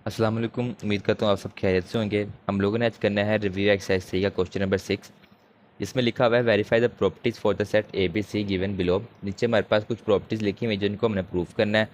अस्सलाम वालेकुम। उम्मीद करता हूँ आप सब खैरियत से होंगे। हम लोगों ने आज करना है रिव्यू एक्सरसाइज 3 का क्वेश्चन नंबर 6, जिसमें लिखा हुआ है verify the properties for the set A B C given below. नीचे हमारे पास कुछ प्रॉपर्टीज़ लिखी हुई हैं जिनको हमने प्रूव करना है,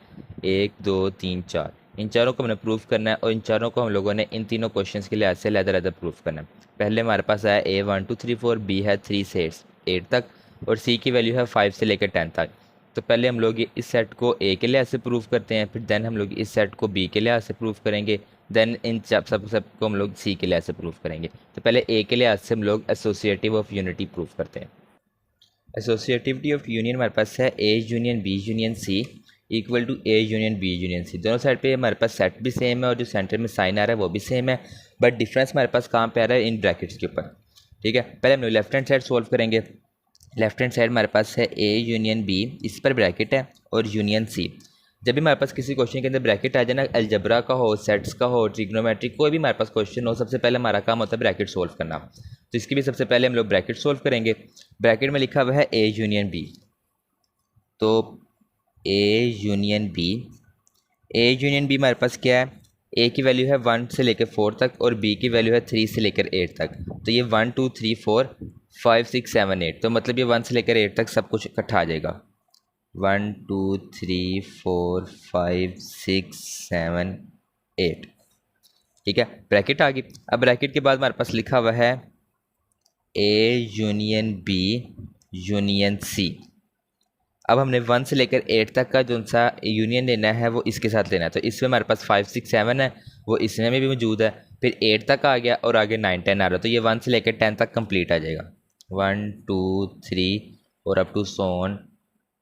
1 2 3 4। इन चारों को हमने प्रूव करना है और इन चारों को हम लोगों ने इन तीनों क्वेश्चन के लिहाज से अलग प्रूफ करना है। पहले हमारे पास आया ए 1 2 3 4, बी है 3 से 8 तक और सी की वैल्यू है 5 से लेकर 10 तक। तो पहले हम लोग इस सेट को ए के लिहाज से प्रूव करते हैं, फिर देन हम लोग इस सेट को बी के लिहाज से प्रूव करेंगे, देन इन सब को हम लोग सी के लिहाज से प्रूव करेंगे। तो पहले ए के लिहाज से हम लोग एसोसिएटिव ऑफ यूनिटी प्रूव करते हैं। एसोसिएटिविटी ऑफ यूनियन हमारे पास है A union B union C equal to A union B union C. दोनों साइड पे हमारे पास सेट भी सेम है और जो सेंटर में साइन आ रहा है वो भी सेम है, बट डिफरेंस हमारे पास कहाँ पे आ रहा है, इन ब्रैकेट्स के ऊपर। ठीक है, पहले हम लोग लेफ्ट हैंड साइड सोल्व करेंगे। लेफ्ट हैंड साइड हमारे पास है ए यूनियन बी, इस पर ब्रैकेट है, और यूनियन सी। जब भी हमारे पास किसी क्वेश्चन के अंदर ब्रैकेट आ जाए ना, अलजबरा का हो, सेट्स का हो, ट्रिग्नोमेट्रिक, कोई भी हमारे पास क्वेश्चन हो, सबसे पहले हमारा काम होता है ब्रैकेट सोल्व करना। तो इसकी भी सबसे पहले हम लोग ब्रैकेट सोल्व करेंगे। ब्रैकेट में लिखा हुआ है ए यूनियन बी, तो A union B, A union B हमारे पास क्या है, ए की वैल्यू है 1 से लेकर 4 तक और बी की वैल्यू है 3 से लेकर 8 तक। तो ये 1 2 3 4 5 6 7 8, तो मतलब ये 1 से लेकर 8 तक सब कुछ इकट्ठा आ जाएगा। 1 2 3 4 5 6 7 8। ठीक है, ब्रैकेट आ गई। अब ब्रैकेट के बाद हमारे पास लिखा हुआ है A union B union C. अब हमने 1 से लेकर 8 तक का जो सा यूनियन लेना है वो इसके साथ लेना है। तो इसमें हमारे पास 5 6 7 है, वो इसमें भी मौजूद है, फिर 8 तक आ गया और आगे 9 10 आ रहा है। तो ये 1 से लेकर 10 तक कंप्लीट आ जाएगा। 1 2 3 और अप टू सोन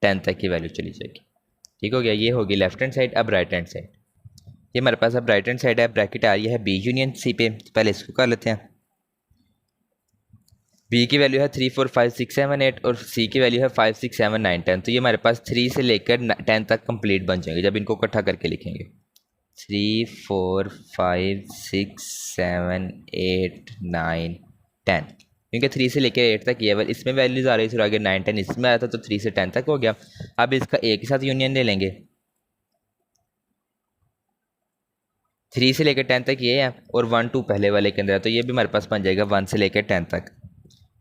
10 तक की वैल्यू चली जाएगी। ठीक हो गया, ये होगी लेफ्ट हैंड साइड। अब राइट हैंड साइड, ये हमारे पास अब राइट हैंड साइड है, ब्रैकेट आ रही है बी यूनियन सी पे। पहले इसको कर लेते हैं। बी की वैल्यू है 3 4 5 6 7 8 और सी की वैल्यू है 5 6 7 9 10। तो ये हमारे पास 3 से लेकर 10 तक कंप्लीट बन जाएंगे जब इनको इकट्ठा करके लिखेंगे। 3 4 5 6 7 8 9 10, क्योंकि 3 से लेकर 8 तक ये वाली इसमें वैल्यूज आ रही थी और आगे 9 10 इसमें आया था, तो 3 से 10 तक हो गया। अब इसका ए के साथ यूनियन ले लेंगे। 3 से लेकर 10 तक ये है और 1 2 पहले वाले के अंदर है, तो ये भी हमारे पास बन जाएगा 1 से लेकर 10 तक।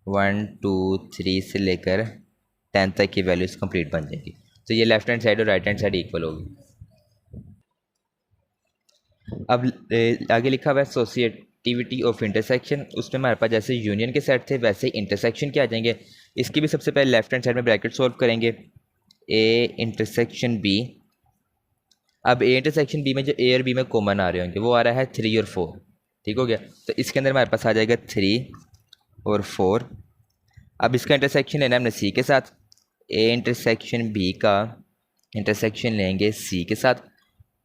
1 2 3 से लेकर 10 तक की वैल्यूज कंप्लीट बन जाएगी। तो ये लेफ्ट हैंड साइड और राइट हैंड साइड इक्वल होगी। अब आगे लिखा हुआ है एसोसिएटिविटी ऑफ इंटरसेक्शन। उसमें हमारे पास जैसे यूनियन के सेट थे वैसे ही इंटरसेक्शन के आ जाएंगे। इसकी भी सबसे पहले लेफ्ट हैंड साइड में ब्रैकेट सोल्व करेंगे। A intersection B. अब ए इंटरसेक्शन बी में जो ए और बी में कॉमन आ रहे होंगे वो आ रहा है 3 और 4। ठीक हो गया, तो इसके अंदर हमारे पास आ जाएगा 3 और 4। अब इसका इंटरसेक्शन लेना है हमने सी के साथ। ए इंटरसेक्शन बी का इंटरसेक्शन लेंगे सी के साथ,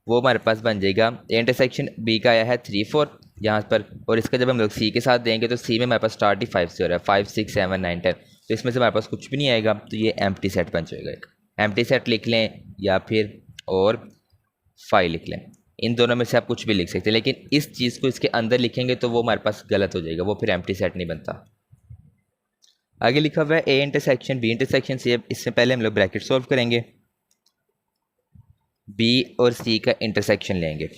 वो हमारे पास बन जाएगा। ए इंटरसेक्शन बी का आया है 3 4 यहाँ पर, और इसका जब हम लोग सी के साथ देंगे तो सी में हमारे पास स्टार्ट ही 5 से हो रहा है, 5 6 7 9 10। तो इसमें से हमारे पास कुछ भी नहीं आएगा, तो ये एम्प्टी सेट बन जाएगा। एक एम्प्टी सेट लिख लें या फिर और 5 लिख लें, इन दोनों में से आप कुछ भी लिख सकते हैं, लेकिन इस चीज़ को इसके अंदर लिखेंगे तो वो हमारे पास गलत हो जाएगा, वो फिर एम्प्टी सेट नहीं बनता। आगे लिखा हुआ है A intersection B intersection C. इससे पहले हम लोग ब्रैकेट सोल्व करेंगे। बी और सी का इंटरसेक्शन लेंगे।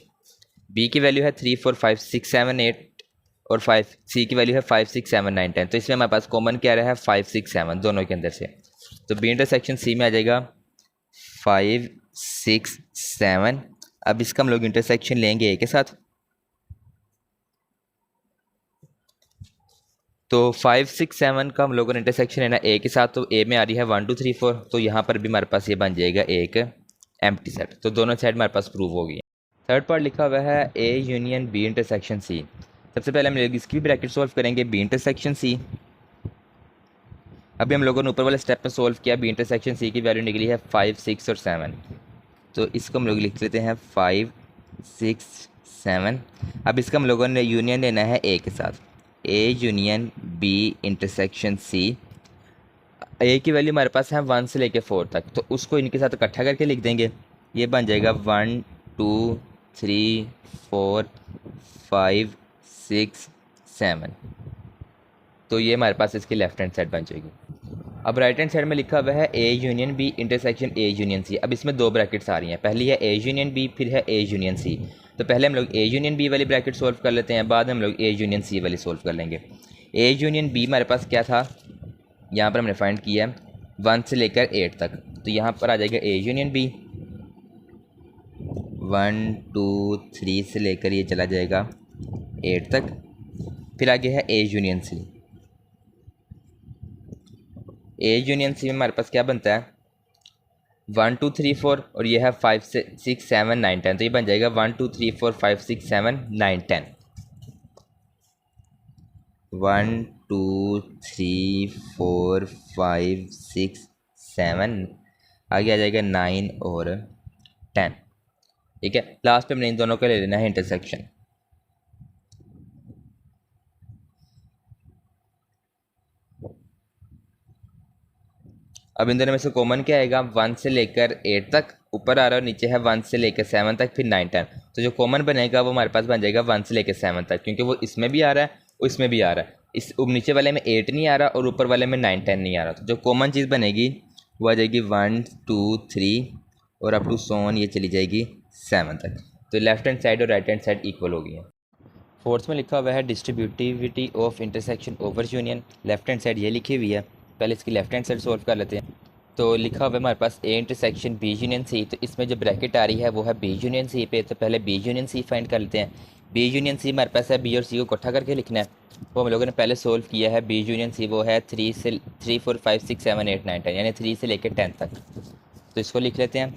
बी की वैल्यू है 3 4 5 6 7 8 और 5, सी की वैल्यू है 5 6 7 9 10। तो इसमें हमारे पास कॉमन क्या रहा है 5 6 7 दोनों के अंदर से। तो बी इंटरसेक्शन सी में आ जाएगा 5 6 7। अब इसका हम लोग इंटरसेक्शन लेंगे ए के साथ। तो 5 6 7 का हम लोगों ने इंटरसेक्शन लेना ए के साथ, तो ए में आ रही है 1 2 3 4। तो यहाँ पर भी हमारे पास ये बन जाएगा एक एम्प्टी सेट। तो दोनों साइड हमारे पास प्रूव हो गई। थर्ड पार्ट लिखा हुआ है A union B intersection C. सबसे पहले हम लोग इसकी भी ब्रैकेट सोल्व करेंगे, बी इंटरसेक्शन सी। अभी हम लोगों ने ऊपर वाले स्टेप में सोल्व किया, बी इंटरसेक्शन सी की वैल्यू निकली है 5 6 और 7। तो इसको हम लोग लिख लेते हैं 5 6 7। अब इसका हम लोगों ने यूनियन लेना है ए के साथ। A union B intersection C. A की वैल्यू हमारे पास है 1 से लेकर 4 तक, तो उसको इनके साथ इकट्ठा करके लिख देंगे। ये बन जाएगा 1 2 3 4 5 6 7। तो ये हमारे पास इसकी लेफ्ट हैंड साइड बन जाएगी। अब राइट हैंड साइड में लिखा हुआ है A union B intersection A union C. अब इसमें दो ब्रैकेट्स आ रही हैं, पहली है ए यूनियन बी, फिर है ए यूनियन सी। तो पहले हम लोग ए यूनियन बी वाली ब्रैकेट सॉल्व कर लेते हैं, बाद में हम लोग ए यूनियन सी वाली सॉल्व कर लेंगे। ए यूनियन बी हमारे पास क्या था, यहाँ पर हमने फाइंड किया है 1 से लेकर 8 तक, तो यहाँ पर आ जाएगा ए यूनियन बी 1 2 3 से लेकर ये चला जाएगा 8 तक। फिर आगे है A union C. A union सी में हमारे पास क्या बनता है 1 2 3 4 और ये है 5 6 7 9 10, तो ये बन जाएगा 1 2 3 4 5 6 7 9 10। 1 2 3 4 5 6 7, आगे आ जाएगा 9 और 10। ठीक है, लास्ट पे हमने इन दोनों का ले लेना है इंटरसेक्शन। अब इन दोनों में से कॉमन क्या आएगा 1 से लेकर 8 तक ऊपर आ रहा है और नीचे है 1 से लेकर 7 तक, फिर 9 10, तो जो कॉमन बनेगा वो हमारे पास बन जाएगा 1 से लेकर 7 तक, क्योंकि वो इसमें भी आ रहा है और इसमें भी आ रहा है। इस नीचे वाले में 8 नहीं आ रहा और ऊपर वाले में 9 10 नहीं आ रहा, तो जो कॉमन चीज़ बनेगी वो आ जाएगी 1 2 3 और अप टू सोन ये चली जाएगी 7 तक। तो लेफ्ट हैंड साइड और राइट हैंड साइड इक्वल हो गई है। फोर्थ में लिखा हुआ है distributivity of intersection over union, left hand side ये लिखी हुई है। पहले इसकी लेफ्ट हैंड साइड सॉल्व कर लेते हैं। तो लिखा हुआ है हमारे पास A intersection B union C, तो इसमें जो ब्रैकेट आ रही है वो है बी यूनियन सी पे, तो पहले बी यूनियन सी फाइंड कर लेते हैं। बी यूनियन सी हमारे पास है, बी और सी को इकट्ठा करके लिखना है, वो हम लोगों ने पहले सोल्व किया है। बी यूनियन सी वो है 3 4 5 6 7 8 9 10, यानी 3 से लेकर 10 तक, तो इसको लिख लेते हैं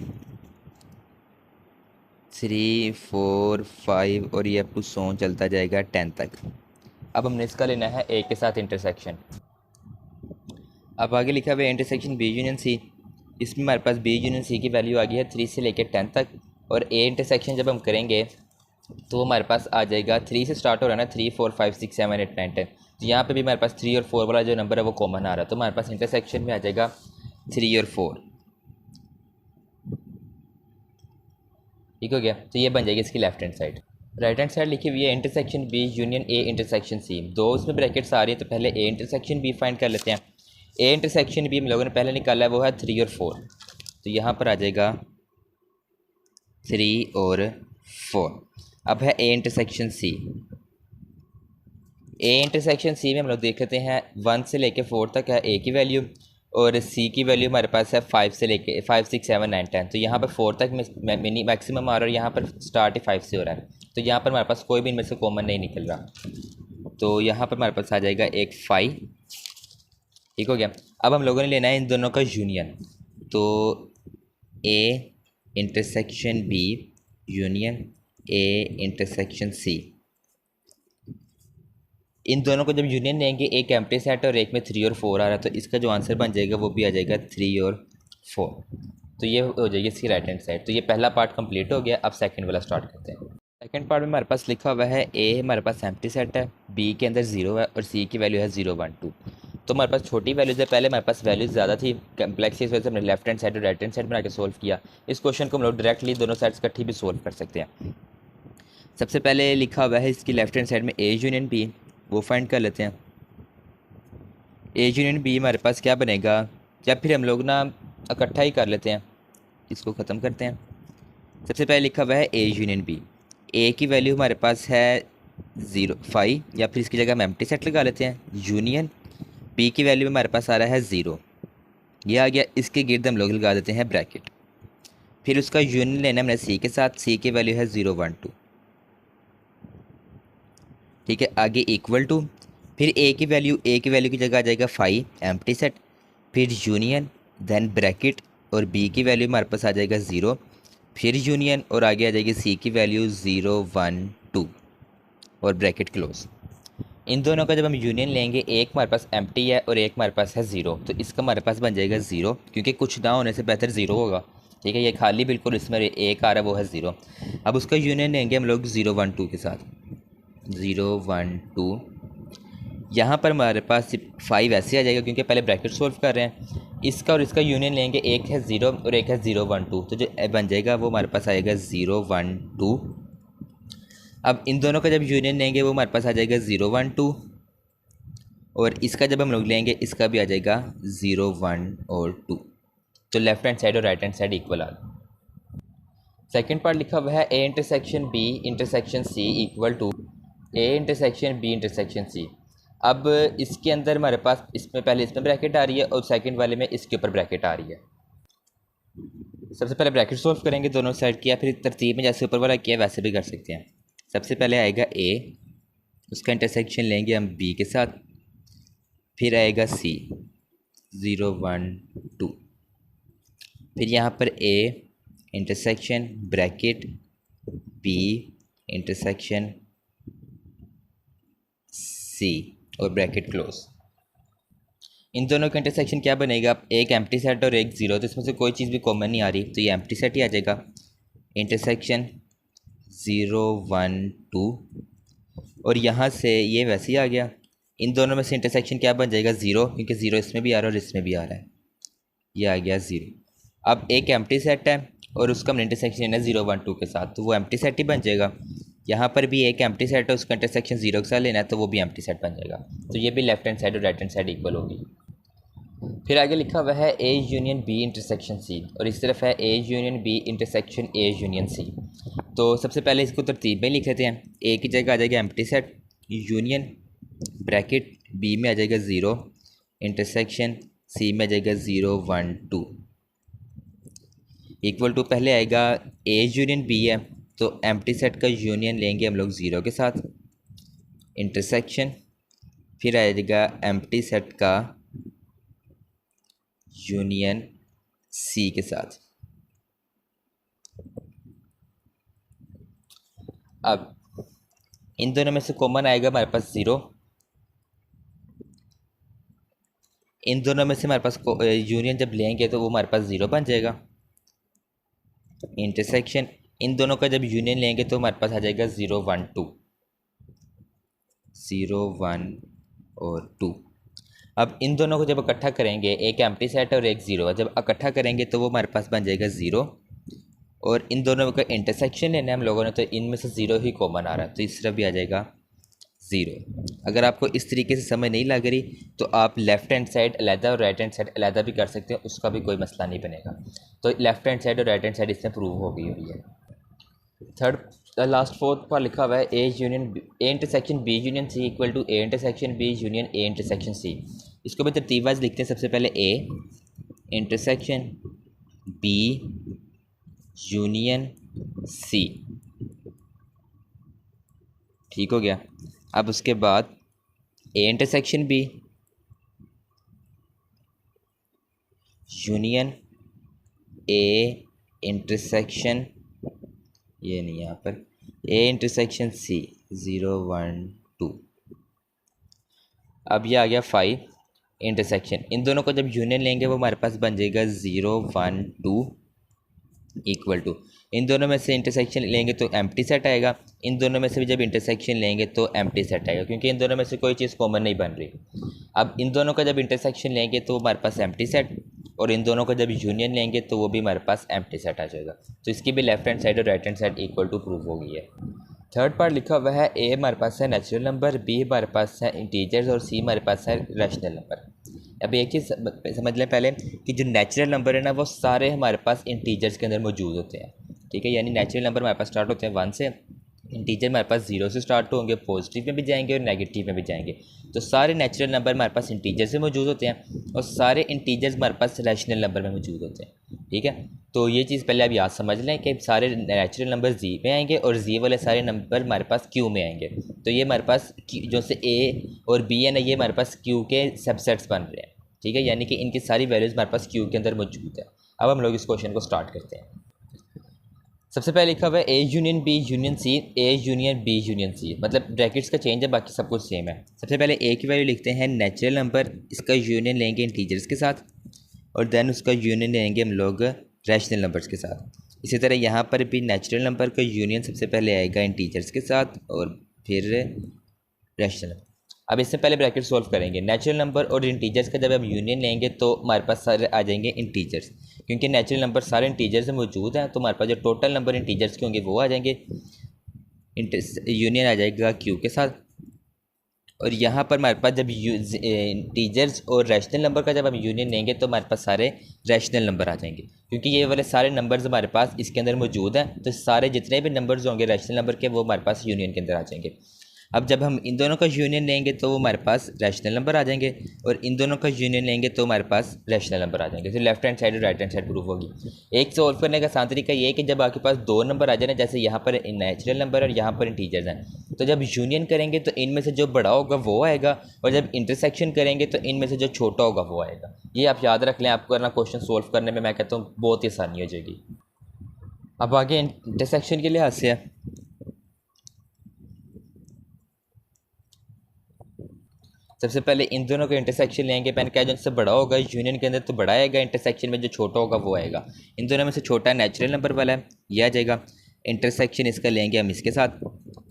3 4 5 और ये अप टू सोन चलता जाएगा 10 तक। अब हमने इसका लेना है ए के साथ इंटरसेक्शन। अब आगे लिखा हुआ है इंटरसेक्शन बी यूनियन सी, इसमें हमारे पास बी यूनियन सी की वैल्यू आ गई है 3 से लेकर 10 तक, और ए इंटरसेक्शन जब हम करेंगे तो हमारे पास आ जाएगा 3 से स्टार्ट हो रहा है ना, 3 4 5 6 7 8 9 10, तो यहाँ पे भी हमारे पास 3 और 4 वाला जो नंबर है वो कॉमन आ रहा है, तो हमारे पास इंटरसेक्शन में आ जाएगा 3 और 4। ठीक हो गया, तो ये बन जाएगी इसकी left hand side. Right hand side लिखी हुई है intersection B union A intersection C, दो उसमें ब्रैकेट्स आ रही है, तो पहले ए इंटरसेक्शन बी फाइंड कर लेते हैं। ए इंटरसेक्शन बी हम लोगों ने पहले निकाला है वो है 3 और 4, तो यहाँ पर आ जाएगा 3 और 4। अब है A intersection C. A intersection सी में हम लोग देख लेते हैं 1 से लेके 4 तक है ए की वैल्यू, और सी की वैल्यू हमारे पास है 5 से लेके 5 6 7 9 10, तो यहाँ पर 4 तक मिनी मैक्सिमम आ रहा है और यहाँ पर स्टार्ट ही 5 से हो रहा है, तो यहाँ पर हमारे पास कोई भी इनमें से कॉमन नहीं निकल रहा, तो यहाँ पर हमारे पास आ जाएगा एक 5। ठीक हो गया, अब हम लोगों ने लेना है इन दोनों का यूनियन, तो A intersection B union A intersection C, इन दोनों को जब यूनियन लेंगे एक एम्प्टी सेट और एक में 3 और 4 आ रहा है, तो इसका जो आंसर बन जाएगा वो भी आ जाएगा 3 और 4, तो ये हो जाएगी इसकी राइट हैंड साइड। तो ये पहला पार्ट कंप्लीट हो गया, अब सेकंड वाला स्टार्ट करते हैं। सेकंड पार्ट में हमारे पास लिखा हुआ है ए हमारे पास एम्प्टी सेट है, बी के अंदर 0 है और सी की वैल्यू है 0 1 2, तो हमारे पास छोटी वैल्यूज़ है, पहले हमारे पास वैल्यूज़ ज़्यादा थी कम्प्लेक्स, इस वजह से हमने लेफ्ट हैंड साइड और राइट हैंड साइड बना के सोल्व किया। इस क्वेश्चन को हम लोग डायरेक्टली दोनों साइड्स इकट्ठी भी सोल्व कर सकते हैं। सबसे पहले लिखा हुआ है इसकी लेफ्ट हैंड साइड में ए यूनियन बी, वो फाइंड कर लेते हैं। ए यूनियन बी हमारे पास क्या बनेगा, या फिर हम लोग ना इकट्ठा ही कर लेते हैं, इसको ख़त्म करते हैं। सबसे पहले लिखा हुआ है ए यूनियन बी, ए की वैल्यू हमारे पास है 0 5, या फिर इसकी जगह हम एम्प्टी सेट लगा लेते हैं। यूनियन बी की वैल्यू हमारे पास आ रहा है 0, ये आ गया, इसके गिर्द हम लोग लगा देते हैं ब्रैकेट। फिर उसका यूनियन लेना हमने सी के साथ, सी की वैल्यू है 0 1 2। ठीक है, आगे इक्वल टू, फिर ए की वैल्यू की जगह आ जाएगा 5 एम्प्टी सेट, फिर यूनियन देन ब्रैकेट, और बी की वैल्यू हमारे पास आ जाएगा 0, फिर यूनियन, और आगे आ जाएगी सी की वैल्यू 0 1 2 और ब्रैकेट क्लोज। इन दोनों का जब हम यूनियन लेंगे, एक हमारे पास एम्प्टी है और एक हमारे पास है 0, तो इसका हमारे पास बन जाएगा 0, क्योंकि कुछ ना होने से बेहतर 0 होगा। ठीक है, ये खाली बिल्कुल इसमें एक आ रहा है वो है 0। अब उसका यूनियन लेंगे हम लोग 0 1 2 के साथ, 0 1 2, यहाँ पर हमारे पास 5 ऐसे आ जाएगा क्योंकि पहले ब्रैकेट सोल्व कर रहे हैं। इसका और इसका यूनियन लेंगे, एक है 0 और एक है 0 1 2, तो जो बन जाएगा वो हमारे पास आएगा 0 1 2। अब इन दोनों का जब यूनियन लेंगे वो हमारे पास आ जाएगा 0 1 2, और इसका जब हम लोग लेंगे इसका भी आ जाएगा 0 1 और 2, तो लेफ्ट हैंड साइड और राइट हैंड साइड इक्वल आ गए। सेकंड पार्ट लिखा हुआ है A intersection B intersection C equal to A intersection B intersection C. अब इसके अंदर हमारे पास इसमें पहले इसमें ब्रैकेट आ रही है और सेकंड वाले में इसके ऊपर ब्रैकेट आ रही है। सबसे पहले ब्रैकेट सॉल्व करेंगे दोनों साइड किया, फिर तरतीब में जैसे ऊपर वाला किया वैसे भी कर सकते हैं। सबसे पहले आएगा ए, उसका इंटरसेक्शन लेंगे हम बी के साथ, फिर आएगा सी 0 1 2, फिर यहाँ पर A intersection bracket B intersection C और ब्रैकेट क्लोज। इन दोनों का इंटरसेक्शन क्या बनेगा, एक एम्प्टी सेट और एक ज़ीरो, तो इसमें से कोई चीज़ भी कॉमन नहीं आ रही तो ये एम्प्टी सेट ही आ जाएगा। इंटरसेक्शन 0 1 2 और यहाँ से ये वैसे ही आ गया। इन दोनों में से इंटरसेक्शन क्या बन जाएगा, ज़ीरो, क्योंकि ज़ीरो इसमें भी आ रहा है और इसमें भी आ रहा है, ये आ गया ज़ीरो। अब एक एम्प्टी सेट है और उसका हम इंटरसेक्शन है 0 1 2 के साथ, तो वो एम्प्टी सेट ही बन जाएगा। यहाँ पर भी एक एम्प्टी सेट है, उसका इंटरसेक्शन 0 के साथ लेना है तो वो भी एम्प्टी सेट बन जाएगा। तो ये भी लेफ्ट हैंड साइड और राइट हैंड साइड इक्वल होगी। फिर आगे लिखा हुआ है A union B intersection C और इस तरफ है A union B intersection A union C. तो सबसे पहले इसको तरतीब में लिख लेते हैं। ए की जगह आ जाएगा empty set, union bracket B में आ जाएगा 0, इंटरसेक्शन सी में आ जाएगा 0 1 2 इक्वल टू, पहले आएगा ए यूनियन बी है तो एम्प्टी सेट का यूनियन लेंगे हम लोग 0 के साथ, इंटरसेक्शन, फिर आएगा एम्प्टी सेट का यूनियन सी के साथ। अब इन दोनों में से कॉमन आएगा हमारे पास 0, इन दोनों में से हमारे पास यूनियन जब लेंगे तो वो हमारे पास 0 बन जाएगा। इंटरसेक्शन, इन दोनों का जब यूनियन लेंगे तो हमारे पास आ जाएगा 0 1 2, 0 1 और 2। अब इन दोनों को जब इकट्ठा करेंगे, एक एम्प्टी सेट और एक 0, जब इकट्ठा करेंगे तो वो हमारे पास बन जाएगा 0 और इन दोनों का इंटरसेक्शन लेना है हम लोगों ने तो इनमें से 0 ही कॉमन आ रहा है तो इस तरफ भी आ जाएगा 0। अगर आपको इस तरीके से समझ नहीं लग रही तो आप लेफ़्ट हैंड साइड अलहदा और राइट हैंड साइड अलहदा भी कर सकते हैं, उसका भी कोई मसला नहीं बनेगा। तो लेफ़्ट हैंड साइड और राइट हैंड साइड इसमें प्रूव हो गई हुई है। थर्ड लास्ट फोर्थ पर लिखा हुआ है A union A intersection B union C equal to A intersection B union A intersection C. इसको भी तरतीब वाइज लिखते हैं। सबसे पहले A intersection B union C, ठीक हो गया। अब उसके बाद A intersection B union A intersection, ये नहीं यहाँ पर, ए इंटरसेक्शन सी 0 1 2। अब ये आ गया 5 इंटरसेक्शन, इन दोनों को जब यूनियन लेंगे वो हमारे पास बन जाएगा 0 1 2 इक्वल टू, इन दोनों में से इंटरसेक्शन लेंगे तो एम्प्टी सेट आएगा, इन दोनों में से भी जब इंटरसेक्शन लेंगे तो एम्प्टी सेट आएगा क्योंकि इन दोनों में से कोई चीज़ कॉमन नहीं बन रही। अब इन दोनों का जब इंटरसेक्शन लेंगे तो हमारे पास एम्प्टी सेट और इन दोनों का जब यूनियन लेंगे तो वो भी हमारे पास एम्प्टी सेट आ जाएगा। तो इसकी भी लेफ्ट हैंड साइड और right hand side equal to prove हो गई है। थर्ड पार्ट लिखा हुआ है ए हमारे पास है नेचुरल नंबर, बी हमारे पास है इंटीजर्स और सी हमारे पास है रैशनल नंबर। अब एक चीज़ समझ लें पहले कि जो नेचुरल नंबर है ना वो सारे हमारे पास इंटीजर्स के अंदर मौजूद होते हैं, ठीक है। यानी नेचुरल नंबर हमारे पास स्टार्ट होते हैं 1 से, इंटीजर हमारे पास 0 से स्टार्ट होंगे, पॉजिटिव में भी जाएंगे और नेगेटिव में भी जाएंगे। तो सारे नेचुरल नंबर हमारे पास इंटीजर से मौजूद होते हैं और सारे इंटीजर्स हमारे पास रैशनल नंबर में मौजूद होते हैं, ठीक है। तो ये चीज़ पहले आप याद समझ लें कि सारे नेचुरल नंबर जी में आएंगे और जी वाले सारे नंबर हमारे पास क्यू में आएंगे। तो ये हमारे पास जो से ए और बी है ना, ये हमारे पास क्यू के सबसेट्स बन रहे हैं, ठीक है। यानी कि इनकी सारी वैल्यूज़ हमारे पास क्यू के अंदर मौजूद है। अब हम लोग इस क्वेश्चन को स्टार्ट करते हैं। सबसे पहले लिखा हुआ है A union B union C, A union B union C, मतलब ब्रैकेट्स का चेंज है, बाकी सब कुछ सेम है। सबसे पहले ए की वैल्यू लिखते हैं नेचुरल नंबर, इसका यूनियन लेंगे इंटीजर्स के साथ और देन उसका यूनियन लेंगे हम लोग रैशनल नंबर्स के साथ। इसी तरह यहाँ पर भी नेचुरल नंबर का यूनियन सबसे पहले आएगा इंटीजर्स के साथ और फिर रैशनल। अब इससे पहले ब्रैकेट सॉल्व करेंगे। नेचुरल नंबर और इंटीजर्स का जब हम यूनियन लेंगे तो हमारे पास सारे आ जाएंगे इंटीजर्स, क्योंकि नेचुरल नंबर सारे इंटीजर्स में मौजूद हैं तो हमारे पास जो टोटल नंबर इंटीजर्स के होंगे वो आ जाएंगे। यूनियन आ जाएगा क्यू के साथ और यहाँ पर हमारे पास जब इंटीजर्स और रैशनल नंबर का जब हम यूनियन लेंगे तो हमारे पास सारे रैशनल नंबर आ जाएंगे, क्योंकि ये वाले सारे नंबर्स हमारे पास इसके अंदर मौजूद हैं। तो सारे जितने भी नंबर्स होंगे रैशनल नंबर के वो हमारे पास यूनियन के अंदर आ जाएंगे। अब जब हम इन दोनों का यूनियन लेंगे तो वो हमारे पास रैशनल नंबर आ जाएंगे, और इन दोनों का यूनियन लेंगे तो हमारे पास रैशनल नंबर आ जाएंगे। तो लेफ्ट हैंड साइड और राइट हैंड साइड प्रूफ होगी। एक सॉल्व करने का आसान तरीका ये है कि जब आपके पास दो नंबर आ जाए, जैसे यहाँ पर नेचुरल नंबर और यहाँ पर इंटीजर्स हैं, तो जब यूनियन करेंगे तो इनमें से जो बड़ा होगा वो आएगा, और जब इंटरसेक्शन करेंगे तो इनमें से जो छोटा होगा वो आएगा। ये आप याद रख लें, आपको ना क्वेश्चन सोल्व करने में मैं कहता हूँ बहुत ही आसानी हो जाएगी। अब आगे इंटरसेक्शन के लिहाज से है, सबसे पहले इन दोनों का इंटरसेक्शन लेंगे। मैंने कहा जो इससे बड़ा होगा यूनियन के अंदर तो बड़ा आएगा, इंटरसेक्शन में जो छोटा होगा वो आएगा। इन दोनों में से छोटा नेचुरल नंबर वाला है, ये आ जाएगा। इंटरसेक्शन इसका लेंगे हम इसके साथ,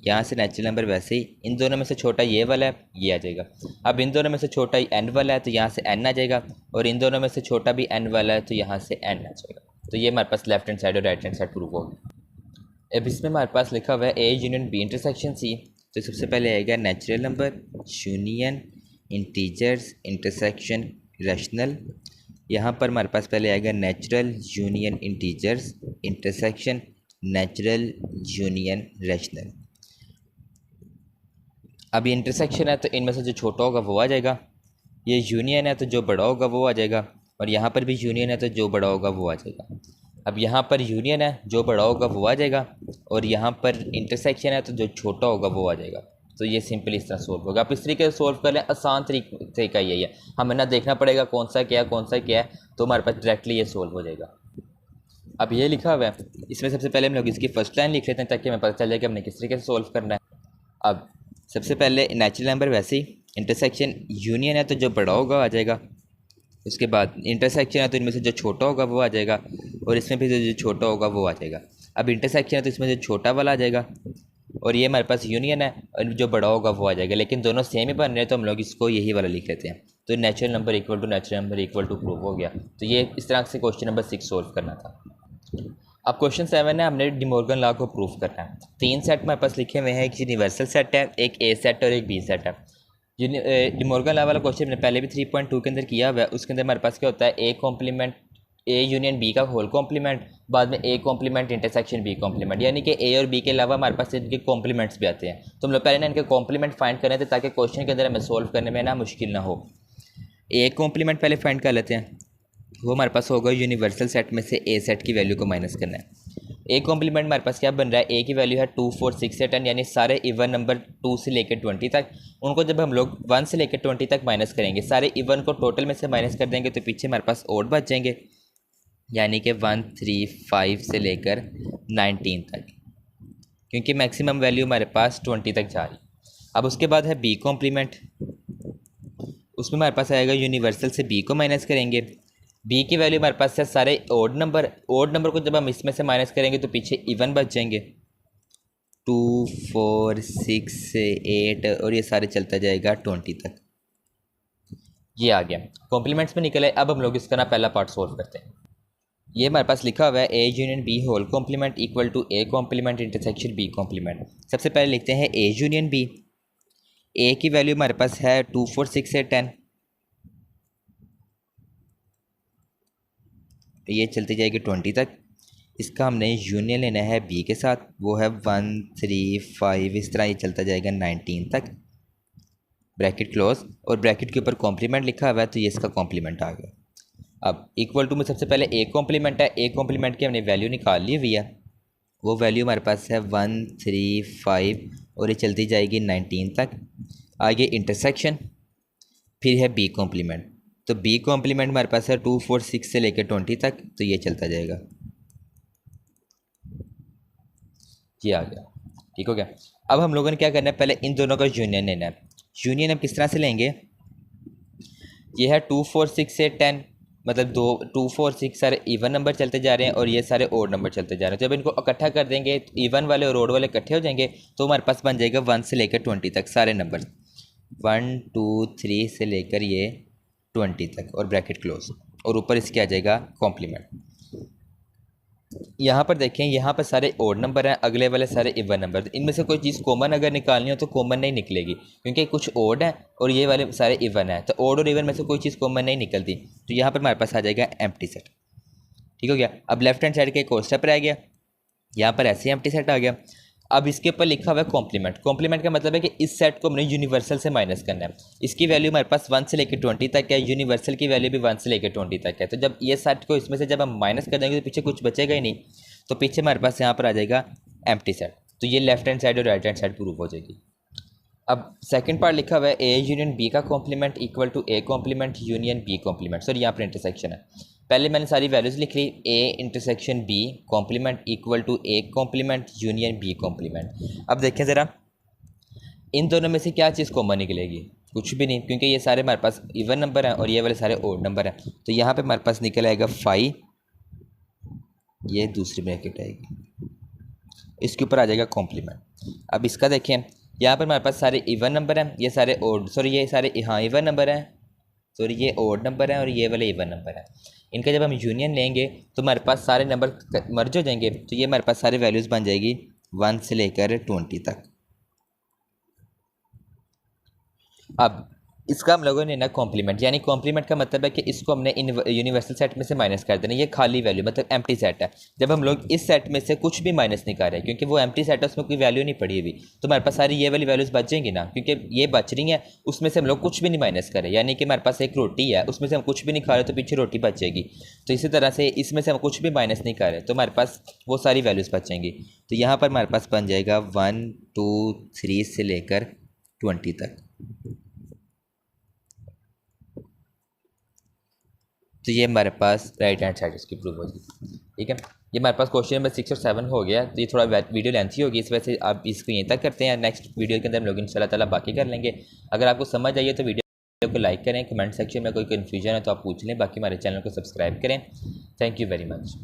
यहाँ से नेचुरल नंबर वैसे ही। इन दोनों में से छोटा ये वाला है, ये आ जाएगा। अब इन दोनों में से छोटा एन वाला है तो यहाँ से एन आ जाएगा, और इन दोनों में से छोटा भी एन वाला है तो यहाँ से एन आ जाएगा। तो ये हमारे पास लेफ्ट हैंड साइड और राइट हैंड साइड प्रूफ होगा। अब इसमें हमारे पास लिखा हुआ है A union B intersection C. तो सबसे पहले आएगा natural number union integers intersection rational. यहाँ पर हमारे पास पहले आएगा natural union integers intersection natural union rational. अब ये इंटरसेक्शन है तो इनमें से जो छोटा होगा वो आ जाएगा, ये यूनियन है तो जो बड़ा होगा वो आ जाएगा, और यहाँ पर भी यूनियन है तो जो बड़ा होगा वो आ जाएगा। अब यहाँ पर यूनियन है, जो बड़ा होगा वो आ जाएगा, और यहाँ पर इंटरसेक्शन है तो जो छोटा होगा वो आ जाएगा। तो ये सिंपल इस तरह सोल्व होगा। आप इस तरीके से सोल्व कर लें, आसान तरीका यही है। हमें ना देखना पड़ेगा कौन सा क्या है, तो हमारे पास डायरेक्टली ये सोल्व हो जाएगा। अब ये लिखा हुआ है, इसमें सबसे पहले हम लोग इसकी फर्स्ट लाइन लिख लेते हैं ताकि हमें पता चल जाए कि हमने किस तरीके से सोल्व करना है। अब सबसे पहले नेचुरल नंबर वैसे ही, इंटरसेक्शन यूनियन है तो जो बड़ा होगा आ जाएगा, उसके बाद इंटरसेक्शन है तो इनमें से जो छोटा होगा वो आ जाएगा, और इसमें भी जो छोटा होगा वो आ जाएगा। अब इंटरसेक्शन है तो इसमें जो छोटा वाला आ जाएगा, और ये हमारे पास यूनियन है और जो बड़ा होगा वो आ जाएगा। लेकिन दोनों सेम ही बन रहे हैं तो हम लोग इसको यही वाला लिख लेते हैं। तो natural number equal to natural number equal to proof हो गया। तो ये इस तरह से क्वेश्चन नंबर 6 सोल्व करना था। अब क्वेश्चन 7 है, हमने डिमॉर्गन लॉ को प्रूफ करना है। 3 सेट हमारे पास लिखे हुए हैं, एक यूनिवर्सल सेट है, एक ए सेट और एक बी सेट है। डिमॉर्गन लॉ वाला क्वेश्चन मैंने पहले भी 3.2 के अंदर किया हुआ है। उसके अंदर हमारे पास क्या होता है, A complement A union B का होल कॉम्प्लीमेंट, बाद में A complement intersection B complement, यानी कि ए और बी के अलावा हमारे पास इनके कॉम्प्लीमेंट्स भी आते हैं। तो हम लोग पहले ना इनके कॉम्प्लीमेंट फाइंड करें थे ताकि क्वेश्चन के अंदर हमें सोल्व करने में ना मुश्किल ना हो। ए कॉम्प्लीमेंट पहले फाइंड कर लेते हैं, वो हमारे पास होगा यूनिवर्सल सेट में से ए सेट की वैल्यू को माइनस करना है। ए कॉम्प्लीमेंट हमारे पास क्या बन रहा है, ए की वैल्यू है 2 4 6 से 10, यानी सारे इवन नंबर 2 से लेकर 20 तक। उनको जब हम लोग 1 से लेकर 20 तक माइनस करेंगे, सारे इवन को टोटल में से माइनस कर देंगे तो पीछे हमारे पास ओड बच जाएंगे, यानी कि 1 3 5 से लेकर 19 तक, क्योंकि मैक्सिमम वैल्यू हमारे पास 20 तक जा रही। अब उसके बाद है बी कॉम्प्लीमेंट, उसमें हमारे पास आएगा यूनिवर्सल से बी को माइनस करेंगे। बी की वैल्यू हमारे पास है सारे ओड नंबर को जब हम इसमें से माइनस करेंगे तो पीछे इवन बच जाएंगे, 2 4 6 से 8 और ये सारे चलता जाएगा 20 तक। ये आ गया, कॉम्प्लीमेंट्स में निकले। अब हम लोग इसका ना पहला पार्ट सोल्व करते हैं। ये हमारे पास लिखा हुआ है A union B whole complement equal to A complement intersection B complement. सबसे पहले लिखते हैं ए यूनियन बी। ए की वैल्यू हमारे पास है 2 4 6 से 10, ये चलती जाएगी 20 तक। इसका हमने यूनियन लेना है बी के साथ, वो है 1 3 5, इस तरह ये चलता जाएगा 19 तक, ब्रैकेट क्लोज, और ब्रैकेट के ऊपर कॉम्प्लीमेंट लिखा हुआ है तो ये इसका कॉम्प्लीमेंट आ गया। अब इक्वल टू में सबसे पहले ए कॉम्प्लीमेंट है, ए कॉम्प्लीमेंट की हमने वैल्यू निकाल ली हुई है, वो वैल्यू हमारे पास है 1 3 5 और ये चलती जाएगी 19 तक। आगे इंटरसेक्शन, फिर है बी कॉम्प्लीमेंट, तो बी कॉम्प्लीमेंट हमारे पास है 2 4 6 से लेकर 20 तक, तो ये चलता जाएगा, ये आ गया, ठीक हो गया। अब हम लोगों ने क्या करना है, पहले इन दोनों का यूनियन लेना है। यूनियन हम किस तरह से लेंगे, ये है 2 4 6 से 10, मतलब 2 4 6 सारे इवन नंबर चलते जा रहे हैं और ये सारे ओड नंबर चलते जा रहे हैं। जब इनको इकट्ठा कर देंगे, इवन वाले और ओड वाले इकट्ठे हो जाएंगे, तो हमारे पास बन जाएगा 1 से लेकर 20 तक सारे नंबर, 1 2 3 से लेकर ये 20 तक, और ब्रैकेट क्लोज, और ऊपर इसके आ जाएगा कॉम्प्लीमेंट। यहाँ पर देखें, यहाँ पर सारे ओड नंबर हैं, अगले वाले सारे इवन नंबर। इनमें से कोई चीज़ कॉमन अगर निकालनी हो तो कॉमन नहीं निकलेगी, क्योंकि कुछ ओड है और ये वाले सारे इवन है, तो ओड और इवन में से कोई चीज़ कॉमन नहीं निकलती। तो यहाँ पर हमारे पास आ जाएगा एम्प्टी सेट। ठीक हो गया। अब लेफ्ट हैंड साइड का एक और स्टेप रह गया, यहाँ पर ऐसे एम्प्टी सेट आ गया। अब इसके ऊपर लिखा हुआ है कॉम्प्लीमेंट। कॉम्प्लीमेंट का मतलब है कि इस सेट को हमने यूनिवर्सल से माइनस करना है। इसकी वैल्यू हमारे पास 1 से लेकर 20 तक है, यूनिवर्सल की वैल्यू भी 1 से लेकर 20 तक है। तो जब ये सेट को इसमें से जब हम माइनस कर देंगे तो पीछे कुछ बचेगा ही नहीं, तो पीछे हमारे पास यहाँ पर आ जाएगा एम्प्टी सेट। तो ये लेफ्ट हैंड साइड और राइट हैंड साइड प्रूव हो जाएगी। अब सेकंड पार्ट लिखा हुआ है ए यूनियन बी का complement equal to A complement union B complement. Sir यहाँ पर इंटरसेक्शन है, पहले मैंने सारी वैल्यूज लिख ली, A intersection B complement equal to A complement union B complement. अब देखें ज़रा, इन दोनों में से क्या चीज़ कॉमन निकलेगी? कुछ भी नहीं, क्योंकि ये सारे हमारे पास इवन नंबर हैं और ये वाले सारे ओड नंबर हैं। तो यहाँ पे हमारे पास निकल आएगा 5, ये दूसरी ब्रैकेट आएगी, इसके ऊपर आ जाएगा कॉम्प्लीमेंट। अब इसका देखें, यहाँ पर हमारे पास सारे इवन नंबर हैं, ये सारे ओड, सॉरी ये सारे हाँ इवन नंबर हैं, सॉरी ये ओड नंबर हैं और ये वाले इवन नंबर हैं। इनका जब हम यूनियन लेंगे तो हमारे पास सारे नंबर मर्ज हो जाएंगे, तो ये हमारे पास सारे वैल्यूज़ बन जाएगी 1 से लेकर 20 तक। अब इसका हम लोगों ने ना कॉम्प्लीमेंट, यानी कॉम्प्लीमेंट का मतलब है कि इसको हमने इन यूनिवर्सल सेट में से माइनस कर देना। ये खाली वैल्यू मतलब एम्प्टी सेट है। जब हम लोग इस सेट में से कुछ भी माइनस नहीं कर रहे, क्योंकि वो एम्प्टी सेट है, उसमें कोई वैल्यू नहीं पड़ी हुई, तो हमारे पास सारी ये वाली वैल्यूज़ बचेंगी ना, क्योंकि ये बच रही हैं, उसमें से हम लोग कुछ भी नहीं माइनस करें। यानी कि हमारे पास एक रोटी है, उसमें से हम कुछ भी नहीं खा रहे तो पीछे रोटी बचेगी। तो इसी तरह से इसमें से हम कुछ भी माइनस नहीं कर रहे तो हमारे पास वो सारी वैल्यूज़ बचेंगी। तो यहाँ पर हमारे पास बन जाएगा 1 2 3 से लेकर 20 तक। तो ये हमारे पास राइट हैंड साइड इसकी प्रूव होगी। ठीक है, ये हमारे पास क्वेश्चन नंबर 6 और 7 हो गया। तो ये थोड़ा वीडियो लेंथी होगी, इस वजह से आप इसको यहीं तक करते हैं। नेक्स्ट वीडियो के अंदर हम लोग इंशाल्लाह ताला बाकी कर लेंगे। अगर आपको समझ आइए तो वीडियो को लाइक करें, कमेंट सेक्शन में कोई कन्फ्यूजन है तो आप पूछ लें, बाकी हमारे चैनल को सब्सक्राइब करें। Thank you very much.